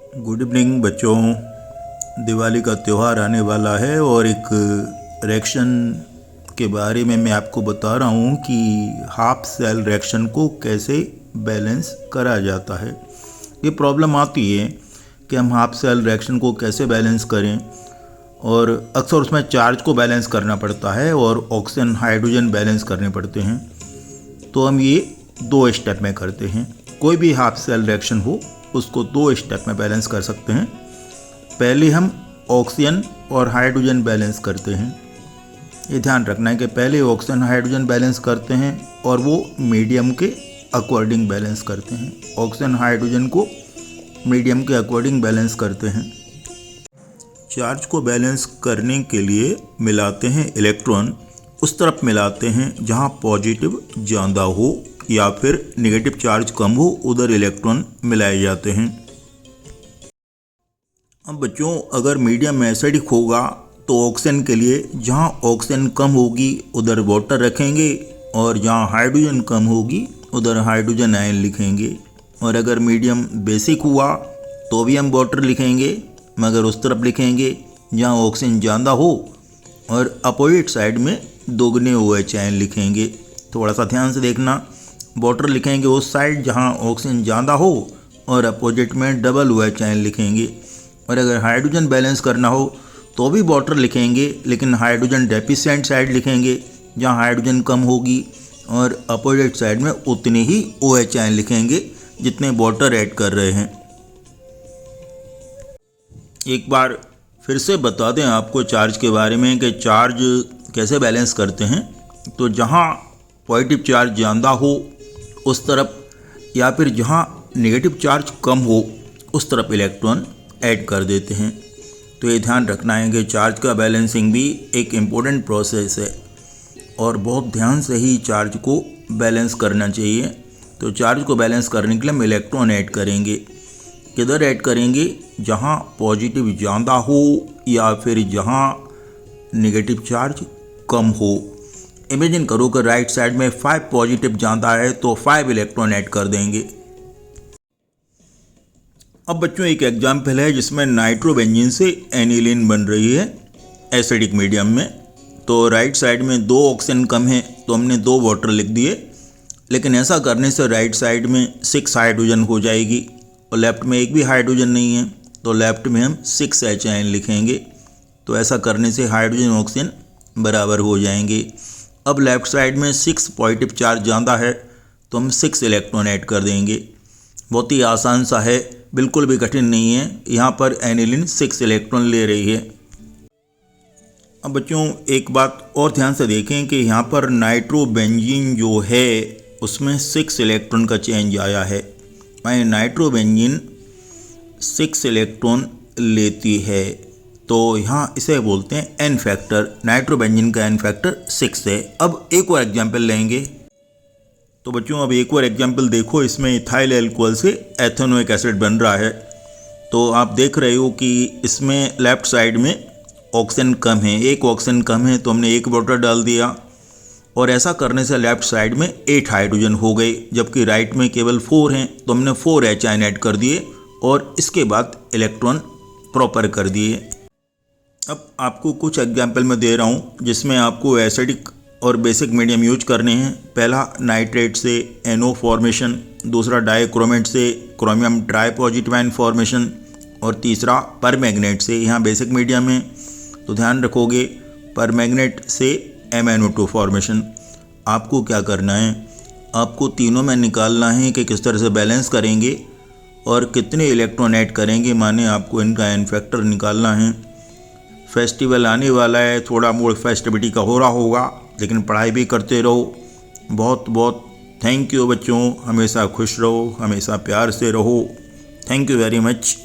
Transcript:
Good evening बच्चों। दिवाली का त्यौहार आने वाला है और एक रिएक्शन के बारे में मैं आपको बता रहा हूँ कि हाफ सेल रिएक्शन को कैसे बैलेंस करा जाता है। ये प्रॉब्लम आती है कि हम हाफ सेल रिएक्शन को कैसे बैलेंस करें, और अक्सर उसमें चार्ज को बैलेंस करना पड़ता है और ऑक्सीजन हाइड्रोजन बैलेंस करने पड़ते हैं। तो हम ये 2 स्टेप में करते हैं। कोई भी हाफ सेल रिएक्शन हो उसको 2 स्टेप में बैलेंस कर सकते हैं। पहले हम ऑक्सीजन और हाइड्रोजन बैलेंस करते हैं। ये ध्यान रखना है कि पहले ऑक्सीजन हाइड्रोजन बैलेंस करते हैं और वो मीडियम के अकॉर्डिंग बैलेंस करते हैं। ऑक्सीजन हाइड्रोजन को मीडियम के अकॉर्डिंग बैलेंस करते हैं। चार्ज को बैलेंस करने के लिए मिलाते हैं इलेक्ट्रॉन, उस तरफ मिलाते हैं जहाँ पॉजिटिव ज़्यादा हो या फिर नेगेटिव चार्ज कम हो, उधर इलेक्ट्रॉन मिलाए जाते हैं। अब बच्चों, अगर मीडियम एसिडिक होगा तो ऑक्सीजन के लिए जहाँ ऑक्सीजन कम होगी उधर वाटर रखेंगे और जहाँ हाइड्रोजन कम होगी उधर हाइड्रोजन आयन लिखेंगे। और अगर मीडियम बेसिक हुआ तो भी हम वाटर लिखेंगे, मगर उस तरफ लिखेंगे जहाँ ऑक्सीजन ज़्यादा हो, और अपोजिट साइड में दोगुने OH आयन लिखेंगे। थोड़ा सा ध्यान से देखना, वाटर लिखेंगे उस साइड जहाँ ऑक्सीजन ज़्यादा हो और अपोजिट में डबल OH आयन लिखेंगे। और अगर हाइड्रोजन बैलेंस करना हो तो भी वाटर लिखेंगे, लेकिन हाइड्रोजन डेफिशिएंट साइड लिखेंगे जहाँ हाइड्रोजन कम होगी, और अपोजिट साइड में उतने ही OH आयन लिखेंगे जितने वाटर ऐड कर रहे हैं। एक बार फिर से बता दें आपको चार्ज के बारे में कि चार्ज कैसे बैलेंस करते हैं। तो जहाँ पॉजिटिव चार्ज ज़्यादा हो उस तरफ, या फिर जहाँ नेगेटिव चार्ज कम हो उस तरफ इलेक्ट्रॉन ऐड कर देते हैं। तो ये ध्यान रखना है कि चार्ज का बैलेंसिंग भी एक इम्पोर्टेंट प्रोसेस है और बहुत ध्यान से ही चार्ज को बैलेंस करना चाहिए। तो चार्ज को बैलेंस करने के लिए हम इलेक्ट्रॉन ऐड करेंगे। किधर ऐड करेंगे? जहाँ पॉजिटिव ज़्यादा हो या फिर जहाँ नेगेटिव चार्ज कम हो। इमेजिन करो कि राइट साइड में 5 पॉजिटिव ज़्यादा है तो 5 इलेक्ट्रॉन ऐड कर देंगे। अब बच्चों, एक एग्जाम्पल है जिसमें नाइट्रोबेंजीन से एनिलीन बन रही है एसिडिक मीडियम में। तो राइट साइड में 2 ऑक्सीजन कम है तो हमने 2 वाटर लिख दिए, लेकिन ऐसा करने से राइट साइड में 6 हाइड्रोजन हो जाएगी और लेफ्ट में एक भी हाइड्रोजन नहीं है, तो लेफ्ट में हम 6 H आयन लिखेंगे। तो ऐसा करने से हाइड्रोजन ऑक्सीजन बराबर हो जाएंगे। अब लेफ्ट साइड में 6 पॉजिटिव चार्ज ज़्यादा है तो हम 6 इलेक्ट्रॉन ऐड कर देंगे। बहुत ही आसान सा है, बिल्कुल भी कठिन नहीं है। यहाँ पर एनिलीन 6 इलेक्ट्रॉन ले रही है। अब बच्चों, एक बात और ध्यान से देखें कि यहाँ पर नाइट्रोबेंजीन जो है उसमें 6 इलेक्ट्रॉन का चेंज आया है। माने नाइट्रोबेंजीन 6 इलेक्ट्रॉन लेती है, तो यहाँ इसे बोलते हैं एन फैक्टर। नाइट्रोबेंजीन का एन फैक्टर 6 है। अब एक और एग्जाम्पल लेंगे। तो बच्चों, अब एक और एग्जाम्पल देखो। इसमें इथाइल अल्कोहल से एथेनोइक एसिड बन रहा है। तो आप देख रहे हो कि इसमें लेफ्ट साइड में ऑक्सीजन कम है, 1 ऑक्सीजन कम है तो हमने 1 वाटर डाल दिया, और ऐसा करने से लेफ्ट साइड में 8 हाइड्रोजन हो गए, जबकि राइट में केवल 4 हैं तो हमने 4 H आयन ऐड कर दिए और इसके बाद इलेक्ट्रॉन प्रॉपर कर दिए। अब आपको कुछ एग्जाम्पल मैं दे रहा हूँ जिसमें आपको एसिडिक और बेसिक मीडियम यूज करने हैं। पहला नाइट्रेट से NO फॉर्मेशन, दूसरा डाइक्रोमेट से क्रोमियम ट्राइपॉजिटिव आयन फॉर्मेशन, और तीसरा परमैंगनेट से, यहाँ बेसिक मीडियम है तो ध्यान रखोगे, परमैंगनेट से MnO2 फॉर्मेशन। आपको क्या करना है, आपको तीनों में निकालना है कि किस तरह से बैलेंस करेंगे और कितने इलेक्ट्रॉन ऐड करेंगे, माने आपको इनका एन फैक्टर निकालना है। फेस्टिवल आने वाला है, थोड़ा मूड फेस्टिविटी का हो रहा होगा, लेकिन पढ़ाई भी करते रहो। बहुत बहुत थैंक यू बच्चों। हमेशा खुश रहो, हमेशा प्यार से रहो। Thank you very much.